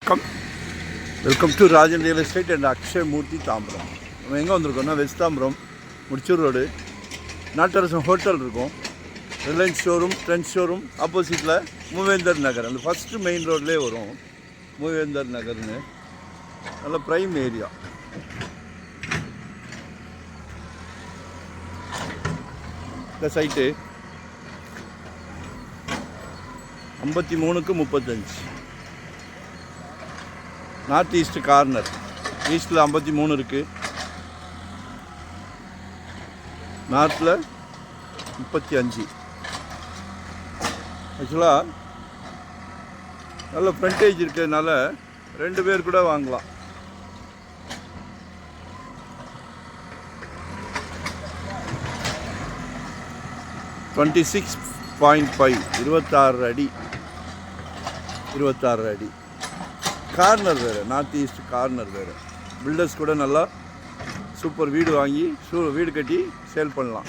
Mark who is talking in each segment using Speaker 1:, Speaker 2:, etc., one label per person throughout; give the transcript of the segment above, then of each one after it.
Speaker 1: Welcome to Rajan real estate and Akshay Murthy Tambaram. நம்ம எங்கே வந்திருக்கோம்னா west Tambaram Mudichur road Nattarasan hotel இருக்கும், ரிலையன்ஸ் ஷோரூம், ட்ரெண்ட் ஷோரூம் ஆப்போசிட்டில் மூவேந்தர் நகர், அந்த ஃபஸ்ட்டு மெயின் ரோட்லேயே வரும் மூவேந்தர் நகர்னு. நல்ல ப்ரைம் ஏரியா. இந்த சைட்டு 53க்கு 35, நார்த் ஈஸ்ட் கார்னர். ஈஸ்டில் 53 இருக்குது, நார்த்தில் 35. ஆக்சுவலாக நல்ல ஃப்ரண்டேஜ் இருக்கிறதுனால 2 பேர் கூட வாங்கலாம். (26.5) 26 அடி. 26 அடி. கார்னர் வேறு, நார்த் ஈஸ்ட் கார்னர் வேறு. பில்டர்ஸ் கூட நல்லா சூப்பர் வீடு வாங்கி வீடு கட்டி சேல் பண்ணலாம்.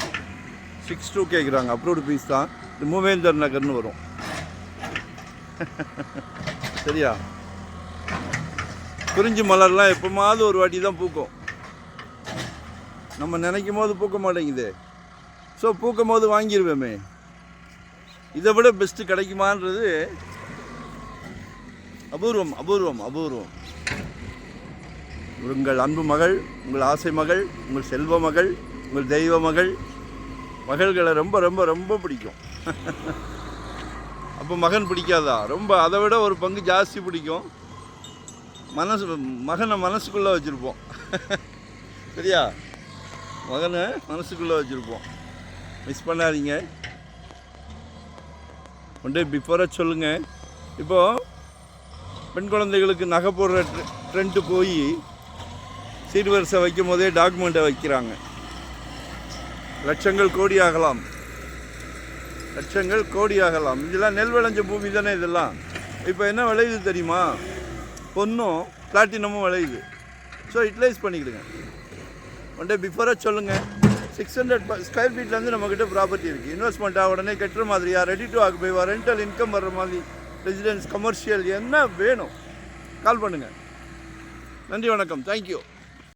Speaker 1: 6.2 கேட்குறாங்க, அப்ரூவ்டு பீஸ் தான். இது மூவேந்தர் நகர்னு வரும். சரியா? குறிஞ்சி மலர்லாம் எப்போமாவது ஒரு வாட்டி தான் பூக்கும், நம்ம நினைக்கும் போது பூக்க மாட்டேங்குது. ஸோ பூக்கும் போது வாங்கிடுவேமே. இதை விட பெஸ்ட்டு கிடைக்குமான்றது அபூர்வம் அபூர்வம் அபூர்வம். உங்கள் அன்பு மகள், உங்கள் ஆசை மகள், உங்கள் செல்வ மகள், உங்கள் தெய்வ மகள், மகள்களை ரொம்ப ரொம்ப ரொம்ப பிடிக்கும். அப்போ மகன் பிடிக்காதா? ரொம்ப அதை விட ஒரு பங்கு ஜாஸ்தி பிடிக்கும். மகனை மனசுக்குள்ளே வச்சுருப்போம். சரியா? மகனை மனசுக்குள்ளே வச்சுருப்போம். மிஸ் பண்ணாதீங்க. ஒன் டே பிஃபோராக சொல்லுங்கள். இப்போது பெண் குழந்தைகளுக்கு நகை போடுற ட்ரெண்ட்டு போய் சீர்வரிசை வைக்கும் போதே டாக்குமெண்ட்டை வைக்கிறாங்க. லட்சங்கள் கோடி ஆகலாம், லட்சங்கள் கோடி ஆகலாம். இதெல்லாம் நெல் விளைஞ்ச பூமி தானே இதெல்லாம். இப்போ என்ன விளையுது தெரியுமா? பொண்ணும் பிளாட்டினமும் விளையுது. ஸோ யூட்டிலைஸ் பண்ணிக்கிடுங்க. ஒன் டே பிஃபோராக சொல்லுங்கள். 600 ஸ்கொயர் ஃபீட்லேருந்து நம்மக்கிட்ட ப்ராப்பர்ட்டி இருக்குது. இன்வெஸ்ட்மெண்ட்டாக உடனே கட்டுற மாதிரியா, ரெடி டு ஆக்குபைவா, ரெண்டல் இன்கம் வர்ற மாதிரி, ரெசிடென்ஸ், கமர்ஷியல், என்ன வேணும் கால் பண்ணுங்கள். நன்றி, வணக்கம், தேங்க்யூ.